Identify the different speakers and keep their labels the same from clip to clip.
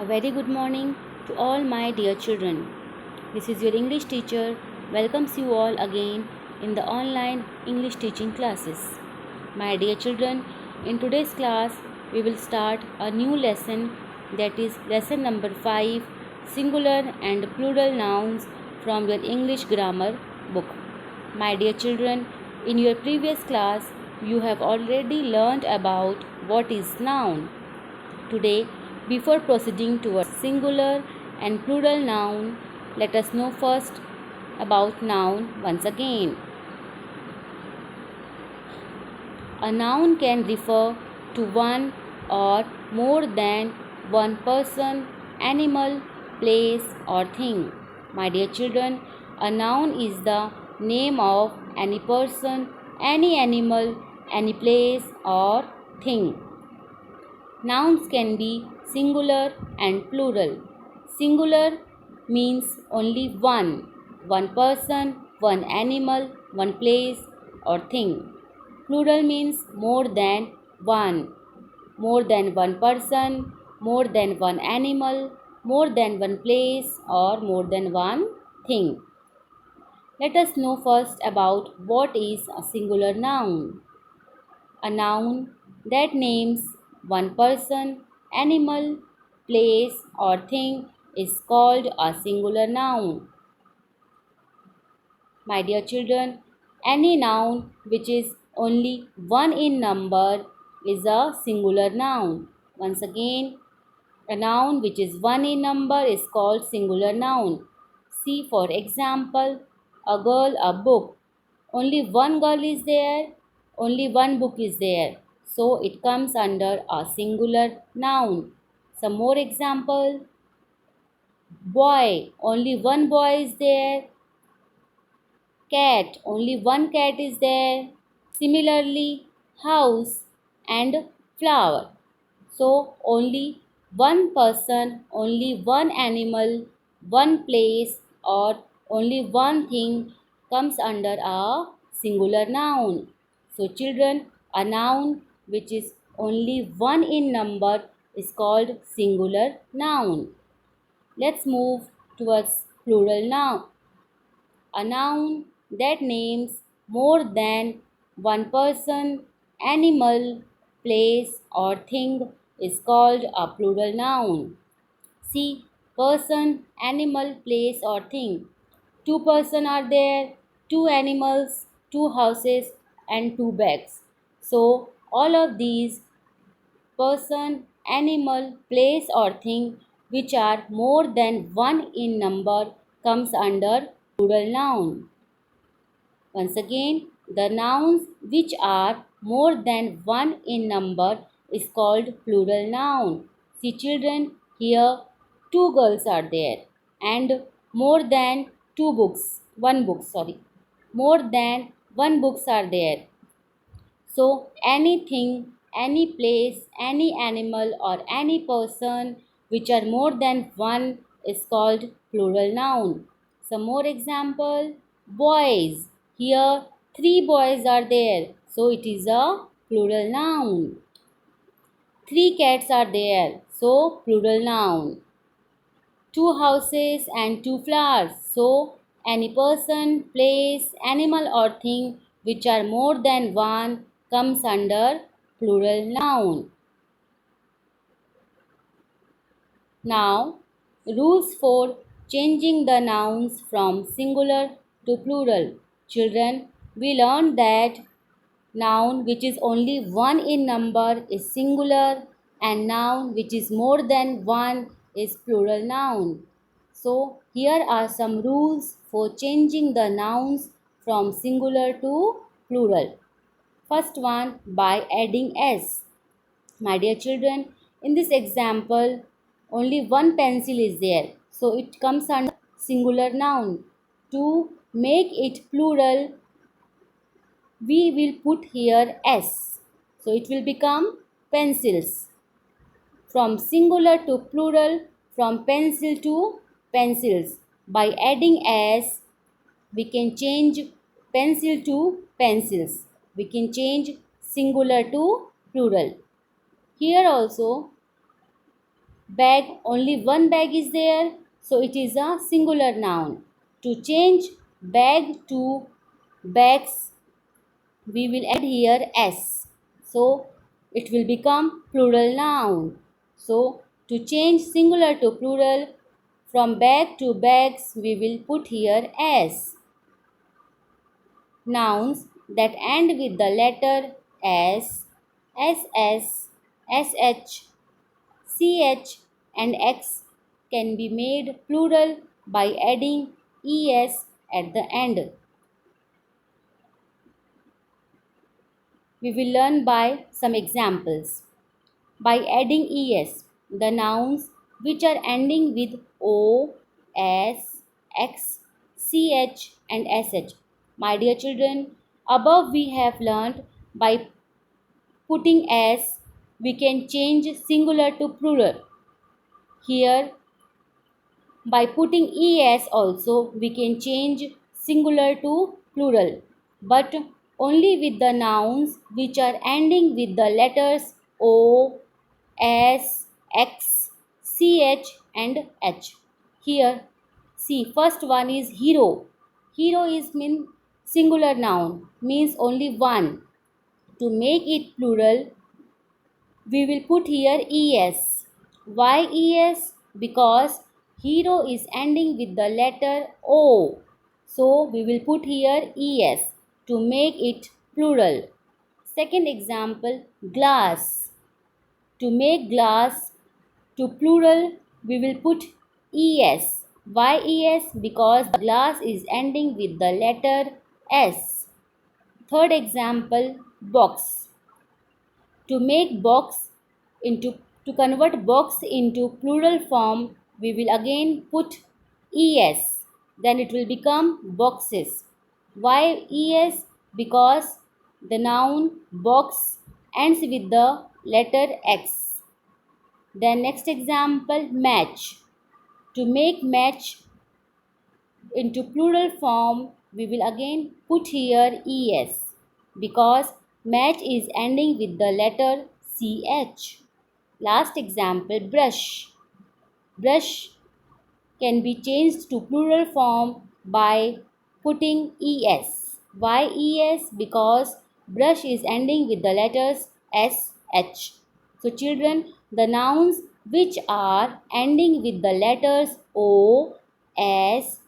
Speaker 1: A very good morning to all my dear children. This is your English teacher welcomes you all again in the online English teaching classes. My dear children, in today's class we will start a new lesson, that is lesson number 5, singular and plural nouns from your English grammar book. My dear children, in your previous class you have already learned about what is noun. Today, before proceeding towards singular and plural noun, let us know first about noun once again. A noun can refer to one or more than one person, animal, place, or thing. My dear children, a noun is the name of any person, any animal, any place, or thing. Nouns can be singular and plural. Singular means only one person, one animal, one place or thing. Plural means more than one person, more than one animal, more than one place or more than one thing. Let us know first about what is a singular noun. A noun that names one person, animal, place, or thing is called a singular noun. My dear children, any noun which is only one in number is a singular noun. Once again, a noun which is one in number is called singular noun. See, for example, a girl, a book. Only one girl is there, only one book is there. So it comes under a singular noun. Some more example. Boy, only one boy is there. Cat, only one cat is there. Similarly, house and flower. So only one person, only one animal, one place or only one thing comes under a singular noun. So children, a noun which is only one in number is called singular noun. Let's move towards plural noun. A noun that names more than one person, animal, place, or thing is called a plural noun. See, person, animal, place, or thing. Two persons are there, two animals, two houses, and two bags. So, all of these person, animal, place, or thing which are more than one in number comes under plural noun. Once again, the nouns which are more than one in number is called plural noun. See children, here two girls are there and more than more than one books are there. So anything, any place, any animal or any person which are more than one is called plural noun. Some more example, boys. Here three boys are there, so it is a plural noun. Three cats are there, so plural noun. Two houses and two flowers, so any person, place, animal or thing which are more than one comes under plural noun. Now, rules for changing the nouns from singular to plural. Children, we learned that noun which is only one in number is singular and noun which is more than one is plural noun. So, here are some rules for changing the nouns from singular to plural. First one, by adding s. My dear children, in this example, only one pencil is there. So it comes under singular noun. To make it plural, we will put here s. So it will become pencils. From singular to plural, from pencil to pencils. By adding s, we can change pencil to pencils. We can change singular to plural. Here also, Bag, only one bag is there, so it is a singular noun. To change bag to bags, we will add here s. So it will become plural noun. So to change singular to plural, from bag to bags, we will put here s. Nouns that end with the letter s, ss, sh, ch and x can be made plural by adding es at the end. We will learn by some examples. By adding es, the nouns which are ending with o, s, x, ch and sh. My dear children, above we have learned by putting s, we can change singular to plural. Here, by putting es also, we can change singular to plural, but only with the nouns which are ending with the letters o, s, x, ch and h. Here, see, first one is hero. Hero is mean singular noun, means only one. To make it plural, we will put here es. Why es? Because hero is ending with the letter O. So we will put here es to make it plural. Second example, glass. To make glass to plural, we will put es. Why es? Because glass is ending with the letter S. Third example, box. To make box into to convert box into plural form, we will again put es. Then it will become boxes. Why es? Because the noun box ends with the letter x. Then next example, match. To make match into plural form, we will again put here es because match is ending with the letter ch. Last example, brush. Brush can be changed to plural form by putting es. Why es? Because brush is ending with the letters sh. So children, the nouns which are ending with the letters o, s,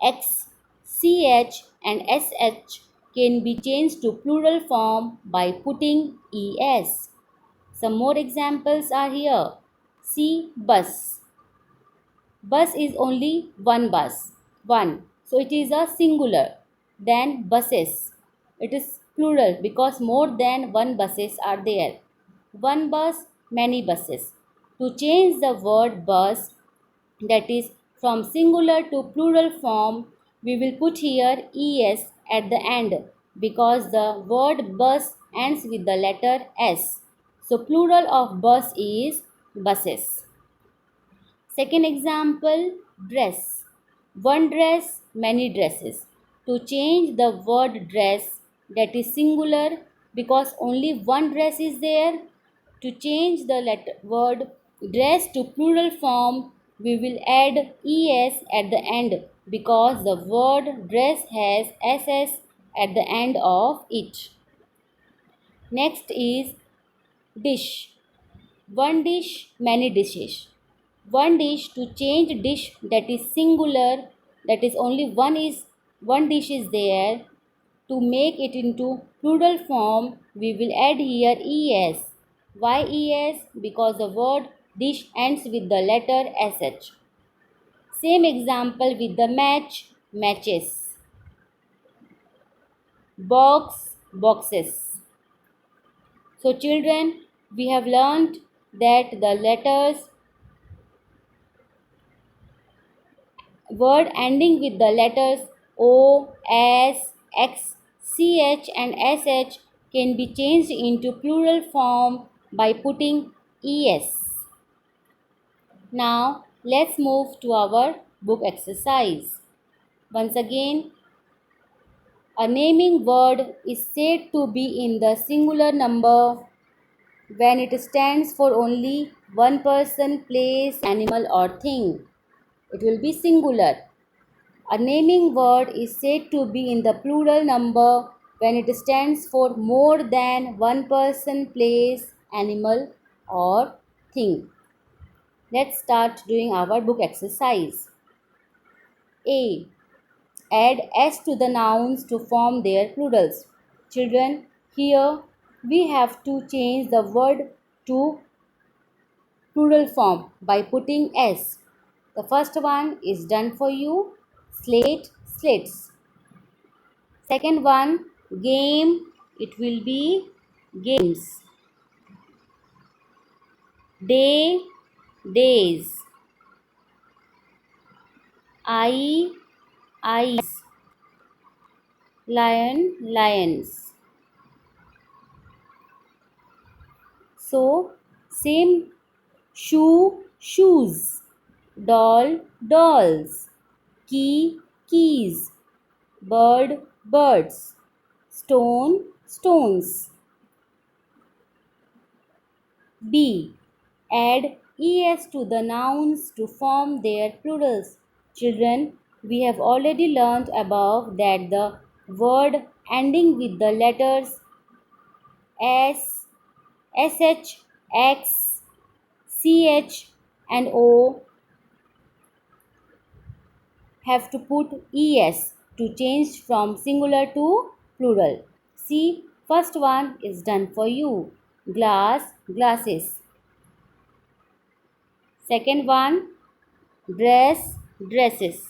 Speaker 1: x, ch and sh can be changed to plural form by putting es. Some more examples are here. See, bus. Bus is only one bus. One. So it is a singular. Then buses. It is plural because more than one buses are there. One bus, many buses. To change the word bus, that is from singular to plural form, we will put here es at the end because the word bus ends with the letter s. So plural of bus is buses. Second example, dress. One dress, many dresses. To change the word dress, that is singular because only one dress is there. To change the word dress to plural form, we will add es at the end because the word dress has ss at the end of it. Next is dish. One dish, many dishes. One dish, to change dish, that is singular, that is only one dish is there. To make it into plural form, we will add here es. Why es? Because the word dish ends with the letter sh. Same example with the match, matches. Box, boxes. So children, we have learnt that the letters word ending with the letters O, S, X, CH and SH can be changed into plural form by putting ES. Now let's move to our book exercise. Once again, a naming word is said to be in the singular number when it stands for only one person, place, animal, or thing. It will be singular. A naming word is said to be in the plural number when it stands for more than one person, place, animal, or thing. Let's start doing our book exercise. A. Add s to the nouns to form their plurals. Children, here we have to change the word to plural form by putting s. The first one is done for you. Slate, slates. Second one, game, it will be games. Day, days. Eye, eyes. Lion, lions. So, same. Shoe, shoes. Doll, dolls. Key, keys. Bird, birds. Stone, stones. B. Add es to the nouns to form their plurals. Children, we have already learnt above that the word ending with the letters s, sh, x, ch, and o have to put es to change from singular to plural. See, first one is done for you. Glass, glasses. Second one, dress, dresses.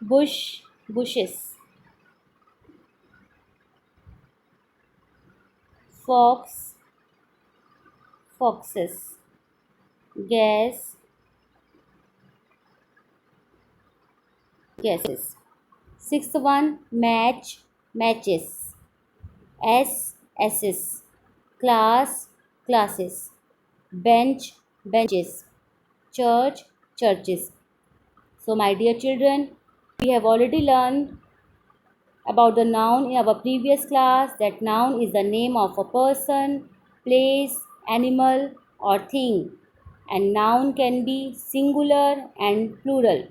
Speaker 1: Bush, bushes. Fox, foxes. Gas, gases. Sixth one, match, matches. S's. Class, classes. Bench, benches. Church, churches. So, my dear children, we have already learned about the noun in our previous class. That noun is the name of a person, place, animal, or thing. And noun can be singular and plural.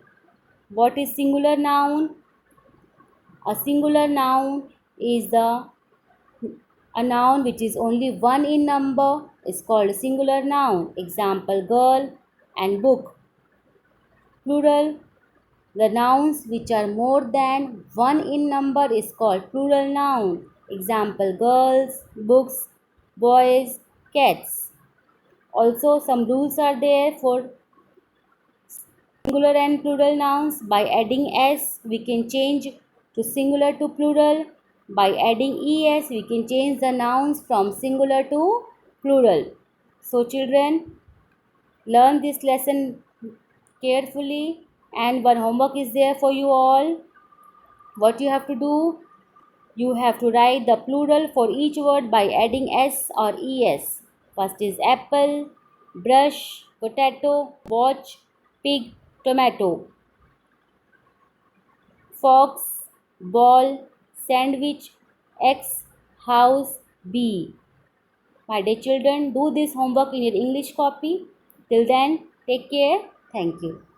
Speaker 1: What is singular noun? A singular noun is a noun which is only one in number is called a singular noun. Example, girl and book. Plural, the nouns which are more than one in number is called plural noun. Example, girls, books, boys, cats. Also, some rules are there for singular and plural nouns. By adding s, we can change to singular to plural. By adding es, we can change the nouns from singular to plural. So, children, learn this lesson carefully, and one homework is there for you all. What you have to do? You have to write the plural for each word by adding s or es. First is apple, brush, potato, watch, pig, tomato. Fox, ball, sandwich, X, house, bee. My dear children, do this homework in your English copy. Till then, take care. Thank you.